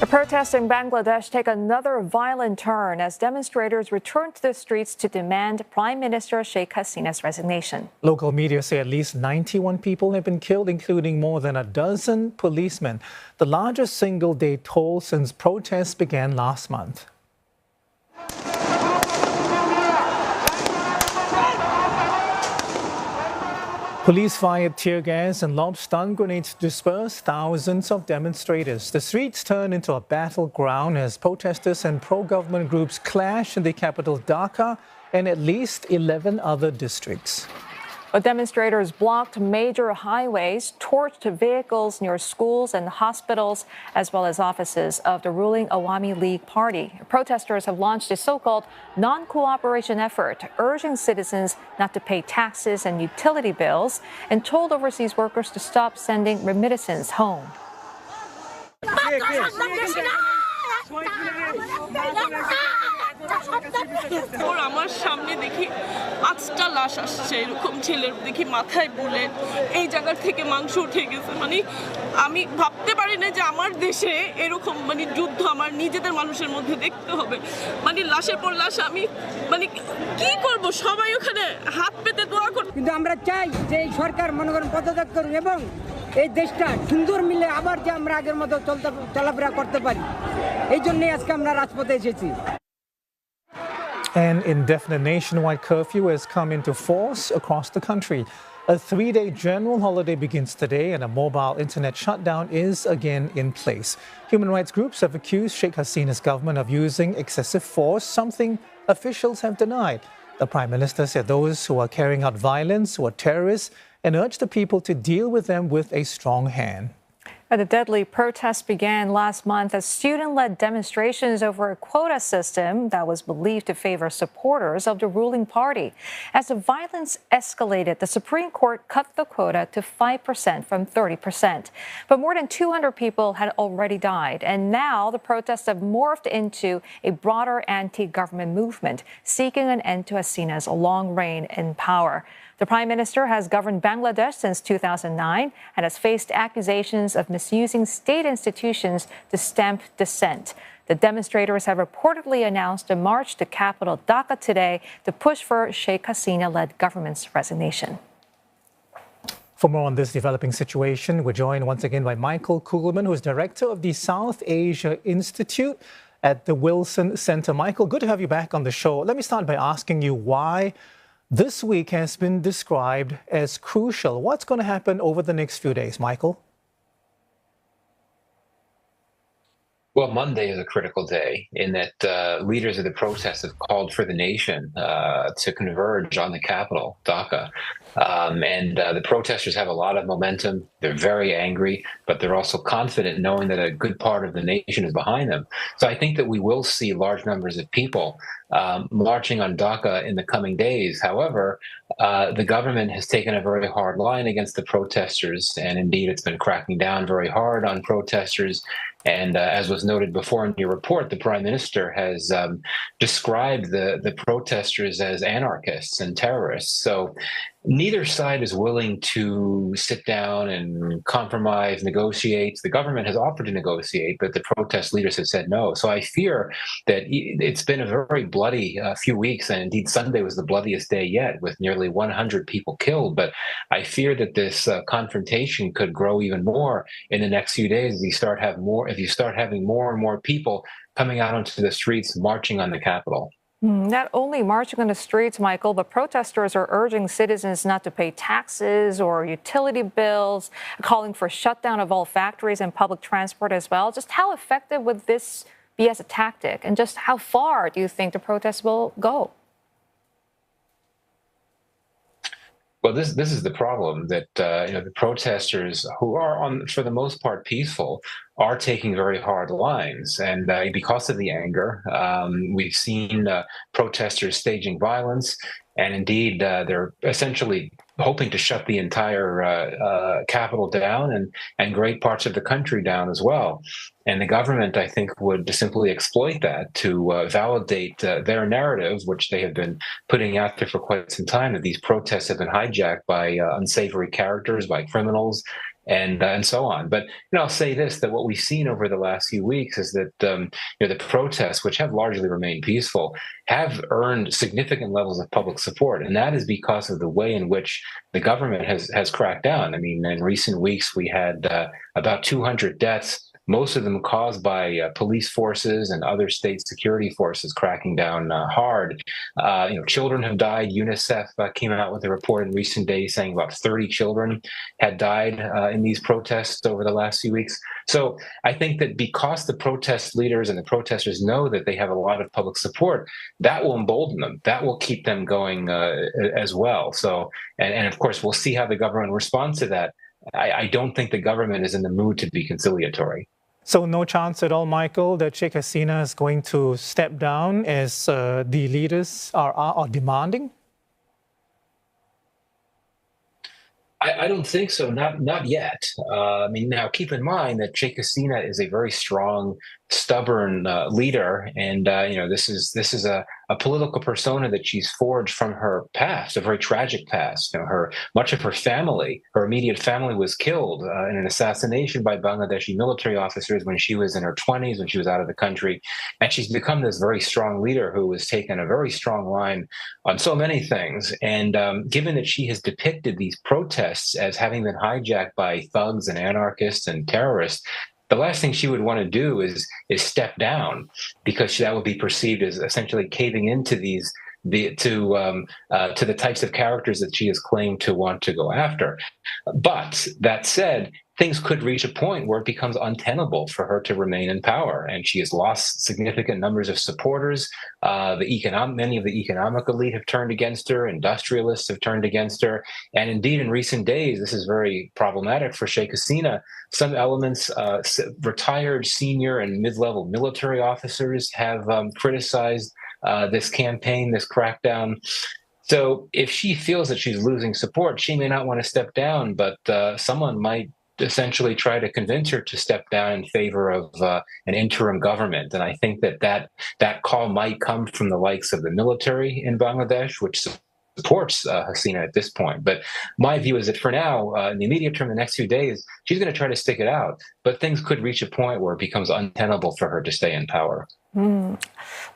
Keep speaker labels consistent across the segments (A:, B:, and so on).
A: The protests in Bangladesh take another violent turn as demonstrators return to the streets to demand Prime Minister Sheikh Hasina's resignation.
B: Local media say at least 91 people have been killed, including more than a dozen policemen, the largest single-day toll since protests began last month. Police fired tear gas and lobbed stun grenades to disperse thousands of demonstrators. The streets turned into a battleground as protesters and pro-government groups clash in the capital Dhaka and at least 11 other districts.
A: But demonstrators blocked major highways, torched vehicles near schools and hospitals, as well as offices of the ruling Awami League party. Protesters have launched a so-called non-cooperation effort, urging citizens not to pay taxes and utility bills, and told overseas workers to stop sending remittances home.
C: আমার সামনে দেখি 5টা লাশ আসছে এরকম ছেলের দেখি মাথায় বুলেট এই জায়গা থেকে মাংস উঠে গেছে মানে আমি ভাবতে পারি না যে আমার দেশে এরকম মানে যুদ্ধ আমার নিজেদের মানুষের মধ্যে দেখতে হবে মানে লাশের পর লাশ আমি মানে কি করব সবাই ওখানে হাত পেতে দোয়া করে
D: কিন্তু আমরা চাই যে এই সরকার মনে করেন পদত্যাগ করুন এবং এই দেশটা সুন্দর মিলে আবার যে আমরা আগের মতো চলাফেরা করতে পারি এই জন্যই আজকে আমরা রাজপথে এসেছি
B: An indefinite nationwide curfew has come into force across the country. A 3-day general holiday begins today and a mobile internet shutdown is again in place. Human rights groups have accused Sheikh Hasina's government of using excessive force, something officials have denied. The Prime Minister said those who are carrying out violence were terrorists and urged the people to deal with them with a strong hand.
A: The deadly protests began last month as student-led demonstrations over a quota system that was believed to favor supporters of the ruling party. As the violence escalated, the Supreme Court cut the quota to 5% from 30%. But more than 200 people had already died, and now the protests have morphed into a broader anti-government movement, seeking an end to Hasina's long reign in power. The Prime Minister has governed Bangladesh since 2009 and has faced accusations of misusing state institutions to stamp dissent. The demonstrators have reportedly announced a march to capital Dhaka today to push for Sheikh Hasina-led government's resignation.
B: For more on this developing situation, we're joined once again by Michael Kugelman, who is director of the South Asia Institute at the Wilson Center. Michael, good to have you back on the show. Let me start by asking you why this week has been described as crucial. What's going to happen over the next few days, Michael?
E: Well, Monday is a critical day in that leaders of the protests have called for the nation to converge on the capital, Dhaka. The protesters have a lot of momentum. They're very angry, but they're also confident knowing that a good part of the nation is behind them. So I think that we will see large numbers of people marching on Dhaka in the coming days. However, the government has taken a very hard line against the protesters, and indeed it's been cracking down very hard on protesters. And as was noted before in your report, the Prime Minister has described the protesters as anarchists and terrorists. So neither side is willing to sit down and compromise, negotiate. The government has offered to negotiate, but the protest leaders have said no. So I fear that it's been a very bloody few weeks, and indeed Sunday was the bloodiest day yet, with nearly 100 people killed. But I fear that this confrontation could grow even more in the next few days if you start having more and more people coming out onto the streets marching on the Capitol.
A: Not only marching on the streets, Michael, but protesters are urging citizens not to pay taxes or utility bills, calling for shutdown of all factories and public transport as well. Just how effective would this be as a tactic? And just how far do you think the protests will go?
E: Well, this is the problem that the protesters, who are for the most part peaceful, are taking very hard lines, and because of the anger, we've seen protesters staging violence, and indeed they're essentially hoping to shut the entire capital down and great parts of the country down as well. And the government, I think, would simply exploit that to validate their narrative, which they have been putting out there for quite some time, that these protests have been hijacked by unsavory characters, by criminals, and so on. But I'll say this: that what we've seen over the last few weeks is that the protests, which have largely remained peaceful, have earned significant levels of public support, and that is because of the way in which the government has cracked down. I mean, in recent weeks, we had about 200 deaths, most of them caused by police forces and other state security forces cracking down hard. Children have died. UNICEF came out with a report in recent days saying about 30 children had died in these protests over the last few weeks. So I think that because the protest leaders and the protesters know that they have a lot of public support, that will embolden them. That will keep them going as well. So, and of course, we'll see how the government responds to that. I don't think the government is in the mood to be conciliatory.
B: So no chance at all, Michael, that Sheikh Hasina is going to step down as the leaders are demanding?
E: I don't think so. Not yet. I mean, now keep in mind that Sheikh Hasina is a very strong, stubborn leader, and this is a political persona that she's forged from her past, a very tragic past. Much of her family, her immediate family, was killed in an assassination by Bangladeshi military officers when she was in her 20s, when she was out of the country, and she's become this very strong leader who has taken a very strong line on so many things. And given that she has depicted these protests as having been hijacked by thugs and anarchists and terrorists, the last thing she would want to do is step down, because that would be perceived as essentially caving into to the types of characters that she has claimed to want to go after. But that said, things could reach a point where it becomes untenable for her to remain in power, and she has lost significant numbers of supporters. Many of the economic elite have turned against her. Industrialists have turned against her, and indeed, in recent days, this is very problematic for Sheikh Hasina. Some elements, retired senior and mid-level military officers, have criticized this campaign, this crackdown. So if she feels that she's losing support, she may not want to step down, but someone might essentially try to convince her to step down in favor of an interim government. And I think that call might come from the likes of the military in Bangladesh, which supports Hasina at this point. But my view is that for now, in the immediate term, the next few days, she's going to try to stick it out. But things could reach a point where it becomes untenable for her to stay in power.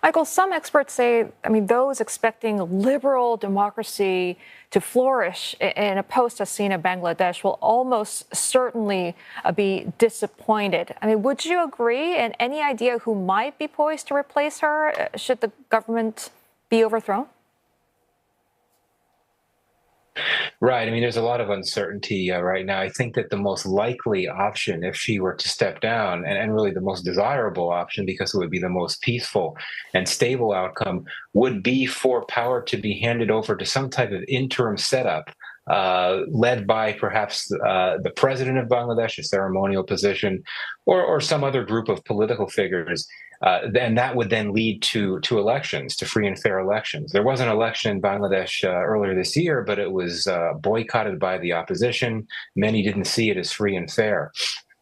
A: Michael, some experts say, those expecting liberal democracy to flourish in a post-Hasina Bangladesh will almost certainly be disappointed. Would you agree? And any idea who might be poised to replace her should the government be overthrown?
E: Right. There's a lot of uncertainty right now. I think that the most likely option, if she were to step down, and really the most desirable option, because it would be the most peaceful and stable outcome, would be for power to be handed over to some type of interim setup, led by perhaps the president of Bangladesh, a ceremonial position, or some other group of political figures. Then that would then lead to elections, to free and fair elections. There was an election in Bangladesh earlier this year, but it was boycotted by the opposition. Many didn't see it as free and fair.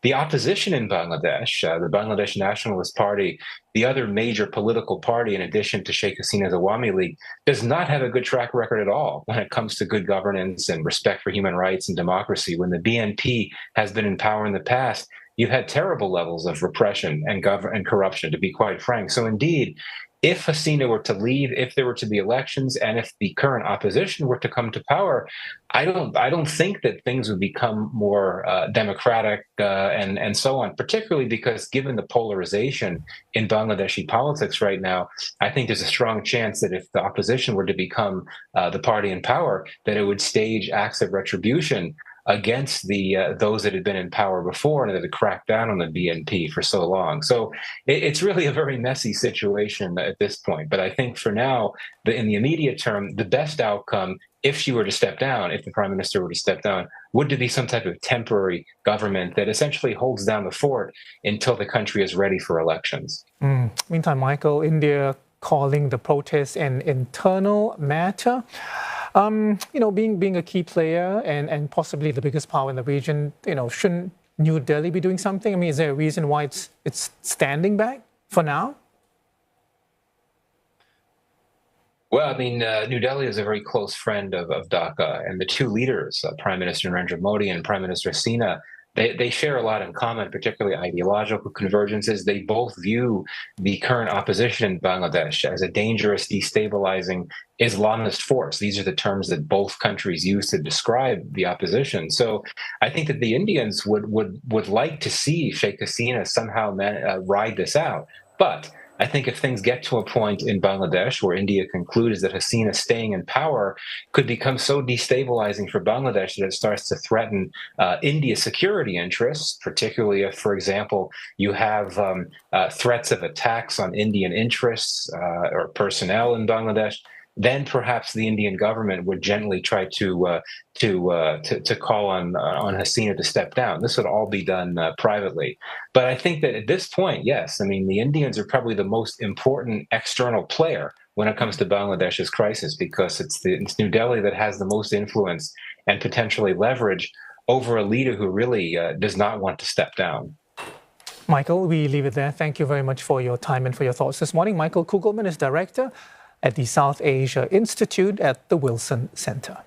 E: The opposition in Bangladesh, the Bangladesh Nationalist Party, the other major political party, in addition to Sheikh Hasina's Awami League, does not have a good track record at all when it comes to good governance and respect for human rights and democracy. When the BNP has been in power in the past, you've had terrible levels of repression and corruption, to be quite frank. So indeed, if Hasina were to leave, if there were to be elections, and if the current opposition were to come to power, I don't think that things would become more democratic and so on, particularly because given the polarization in Bangladeshi politics right now, I think there's a strong chance that if the opposition were to become the party in power, that it would stage acts of retribution against those that had been in power before and that had cracked down on the BNP for so long. So it's really a very messy situation at this point. But I think for now, in the immediate term, the best outcome, if she were to step down, if the prime minister were to step down, would to be some type of temporary government that essentially holds down the fort until the country is ready for elections.
B: Meantime, Michael, India calling the protests an internal matter. Being a key player and possibly the biggest power in the region, shouldn't New Delhi be doing something? Is there a reason why it's standing back for now?
E: Well, New Delhi is a very close friend of Dhaka, and the two leaders, Prime Minister Narendra Modi and Prime Minister Hasina, they share a lot in common, particularly ideological convergences. They both view the current opposition in Bangladesh as a dangerous, destabilizing Islamist force. These are the terms that both countries use to describe the opposition. So I think that the Indians would like to see Sheikh Hasina somehow ride this out. But I think if things get to a point in Bangladesh where India concludes that Hasina staying in power could become so destabilizing for Bangladesh that it starts to threaten India's security interests, particularly if, for example, you have threats of attacks on Indian interests or personnel in Bangladesh, then perhaps the Indian government would gently try to call on Hasina to step down. This would all be done privately. But I think that at this point, yes, I mean, the Indians are probably the most important external player when it comes to Bangladesh's crisis, because it's New Delhi that has the most influence and potentially leverage over a leader who really does not want to step down.
B: Michael, we leave it there. Thank you very much for your time and for your thoughts this morning. Michael Kugelman is director at the South Asia Institute at the Wilson Center.